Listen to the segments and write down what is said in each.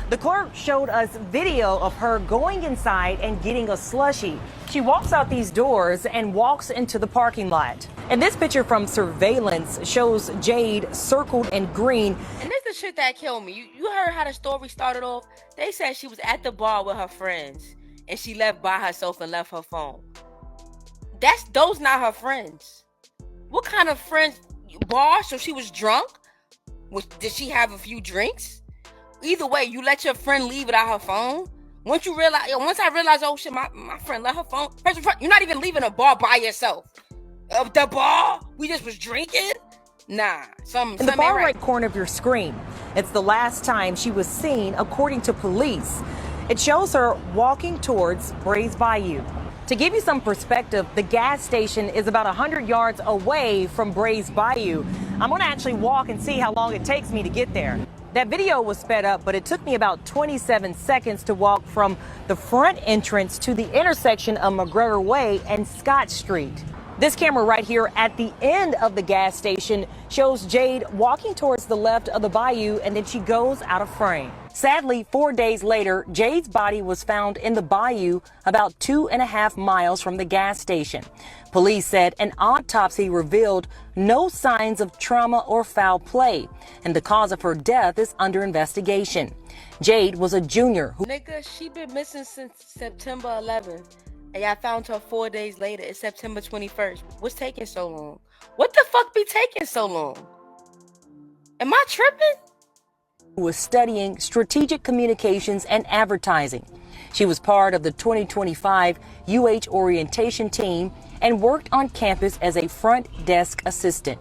The clerk showed us video of her going inside and getting a slushie. She walks out these doors and walks into the parking lot. And this picture from surveillance shows Jade circled in green. And this is the shit that killed me. You heard how the story started off? They said she was at the bar with her friends and she left by herself and left her phone. Those not her friends. What kind of friends? Bar? So she was drunk? Did she have a few drinks? Either way, you let your friend leave without her phone. Once I realized, oh shit, my friend left her phone. You're not even leaving a bar by yourself. The bar? We just was drinking? Nah. In the far right corner of your screen, it's the last time she was seen, according to police. It shows her walking towards Bayou. To give you some perspective, the gas station is about 100 yards away from Bayou. I'm going to actually walk and see how long it takes me to get there. That video was sped up, but it took me about 27 seconds to walk from the front entrance to the intersection of McGregor Way and Scott Street. This camera right here at the end of the gas station shows Jade walking towards the left of the bayou, and then she goes out of frame. Sadly, 4 days later, Jade's body was found in the bayou about 2.5 miles from the gas station. Police said an autopsy revealed no signs of trauma or foul play, and the cause of her death is under investigation. Jade was a junior. Nigga, she been missing since September 11th, and I found her 4 days later. It's September 21st. What's taking so long? What the fuck be taking so long? Am I tripping? Who was studying strategic communications and advertising. She was part of the 2025 UH orientation team and worked on campus as a front desk assistant.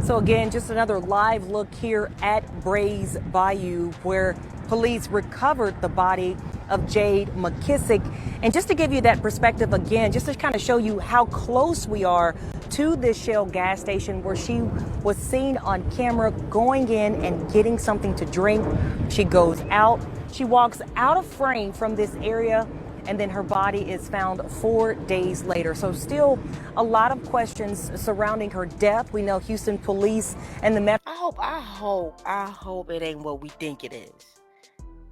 So again, just another live look here at Bayou, where police recovered the body of Jade McKissic. And just to give you that perspective again, just to kind of show you how close we are to this Shell gas station where she was seen on camera going in and getting something to drink. She goes out, she walks out of frame from this area, and then her body is found 4 days later. So still a lot of questions surrounding her death. We know Houston police and the Metro. I hope it ain't what we think it is.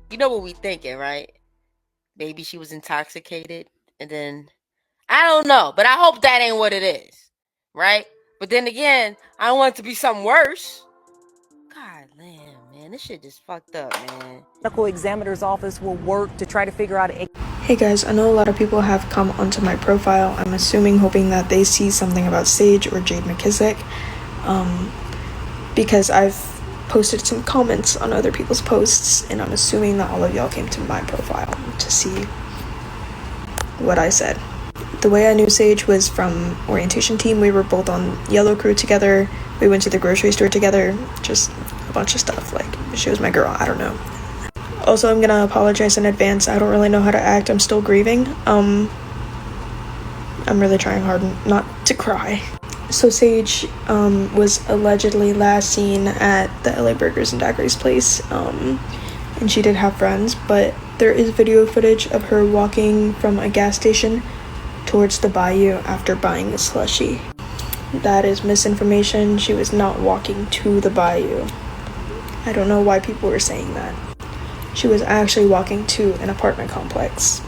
You know what we thinking, right? Maybe she was intoxicated and then, I don't know, but I hope that ain't what it is, right? But then again, I don't want it to be something worse. God damn, man, this shit just fucked up, man. Medical examiner's office will work to try to figure out. Hey guys, I know a lot of people have come onto my profile. I'm assuming, hoping that they see something about Sage or Jade McKissic, because I've posted some comments on other people's posts, and I'm assuming that all of y'all came to my profile to see what I said. The way I knew Sage was from orientation team. We were both on Yellow Crew together. We went to the grocery store together, just a bunch of stuff. Like, she was my girl, I don't know. Also, I'm gonna apologize in advance. I don't really know how to act. I'm still grieving. I'm really trying hard not to cry. So Sage was allegedly last seen at the LA Burgers and Daiquiris place, and she did have friends, but there is video footage of her walking from a gas station towards the bayou after buying a slushie. That is misinformation. She was not walking to the bayou. I don't know why people were saying that. She was actually walking to an apartment complex.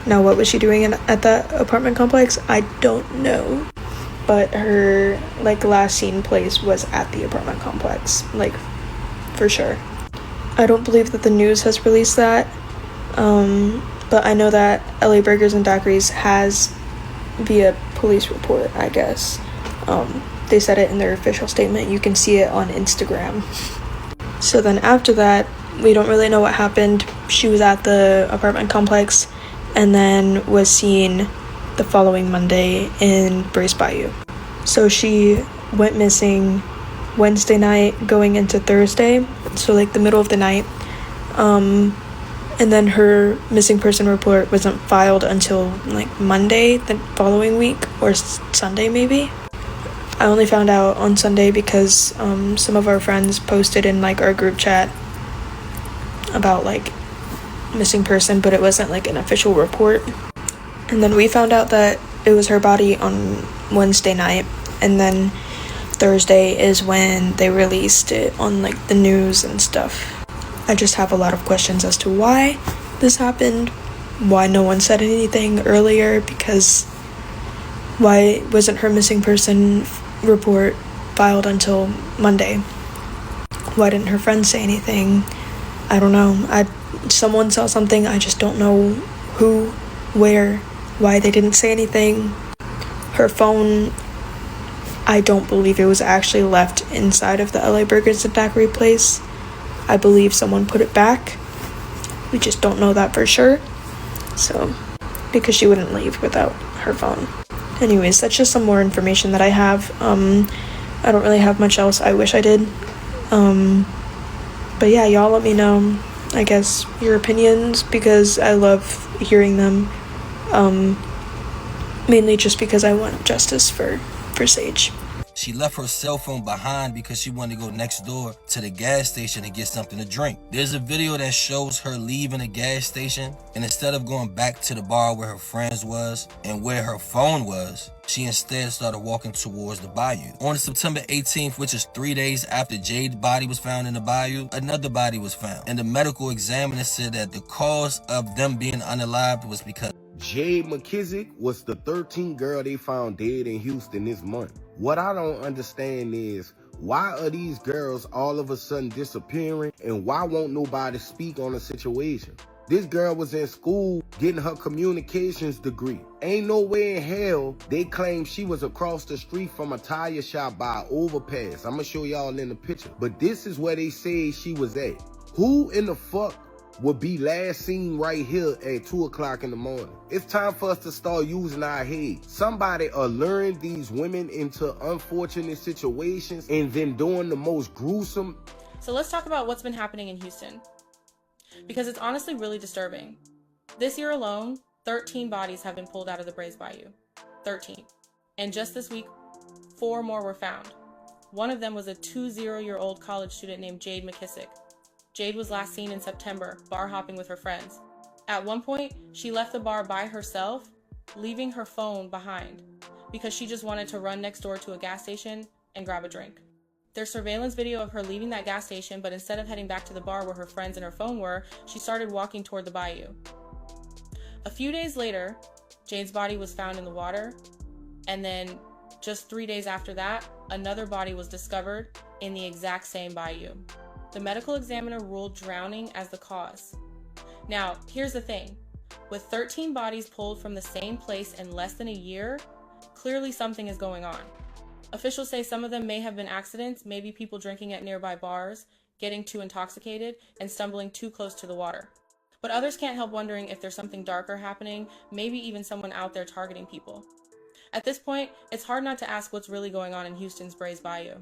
Now, what was she doing at that apartment complex? I don't know. But her, last seen place was at the apartment complex. For sure. I don't believe that the news has released that. But I know that LA Burgers and Daiquiris has, via police report, I guess. They said it in their official statement. You can see it on Instagram. So then after that, we don't really know what happened. She was at the apartment complex and then was seen the following Monday in Bayou. So she went missing Wednesday night going into Thursday, so the middle of the night. And then her missing person report wasn't filed until Monday the following week, or Sunday maybe. I only found out on Sunday because some of our friends posted in our group chat about missing person, but it wasn't an official report. And then we found out that it was her body on Wednesday night, and then Thursday is when they released it on like the news and stuff. I just have a lot of questions as to why this happened, why no one said anything earlier, because why wasn't her missing person report filed until Monday? Why didn't her friends say anything? I don't know. Someone saw something, I just don't know who, where, why they didn't say anything. Her phone, I don't believe it was actually left inside of the LA Burgers and Daiquiri place. I believe someone put it back. We just don't know that for sure. So, because she wouldn't leave without her phone. Anyways, that's just some more information that I have. I don't really have much else. I wish I did. But yeah, y'all let me know, I guess, your opinions, because I love hearing them. Mainly just because I want justice for Sage. She left her cell phone behind because she wanted to go next door to the gas station and get something to drink. There's a video that shows her leaving a gas station, and instead of going back to the bar where her friends was and where her phone was, she instead started walking towards the bayou. On September 18th, which is 3 days after Jade's body was found in the bayou, another body was found, and the medical examiner said that the cause of them being unalived was because Jade McKissic was the 13th girl they found dead in Houston this month. What I don't understand is, why are these girls all of a sudden disappearing, and why won't nobody speak on the situation? This girl was in school getting her communications degree. Ain't no way in hell they claim she was across the street from a tire shop by an overpass. I'm gonna show y'all in the picture. But this is where they say she was at. Who in the fuck would be last seen right here at 2 o'clock in the morning? It's time for us to start using our head. Somebody luring these women into unfortunate situations and then doing the most gruesome. So let's talk about what's been happening in Houston, because it's honestly really disturbing. This year alone, 13 bodies have been pulled out of the Brays Bayou. 13. And just this week, 4 more were found. One of them was a 20-year-old college student named Jade McKissic. Jade was last seen in September, bar hopping with her friends. At one point, she left the bar by herself, leaving her phone behind, because she just wanted to run next door to a gas station and grab a drink. There's surveillance video of her leaving that gas station, but instead of heading back to the bar where her friends and her phone were, she started walking toward the bayou. A few days later, Jade's body was found in the water, and then just 3 days after that, another body was discovered in the exact same bayou. The medical examiner ruled drowning as the cause. Now, here's the thing. With 13 bodies pulled from the same place in less than a year, clearly something is going on. Officials say some of them may have been accidents, maybe people drinking at nearby bars, getting too intoxicated, and stumbling too close to the water. But others can't help wondering if there's something darker happening, maybe even someone out there targeting people. At this point, it's hard not to ask what's really going on in Houston's Brays Bayou.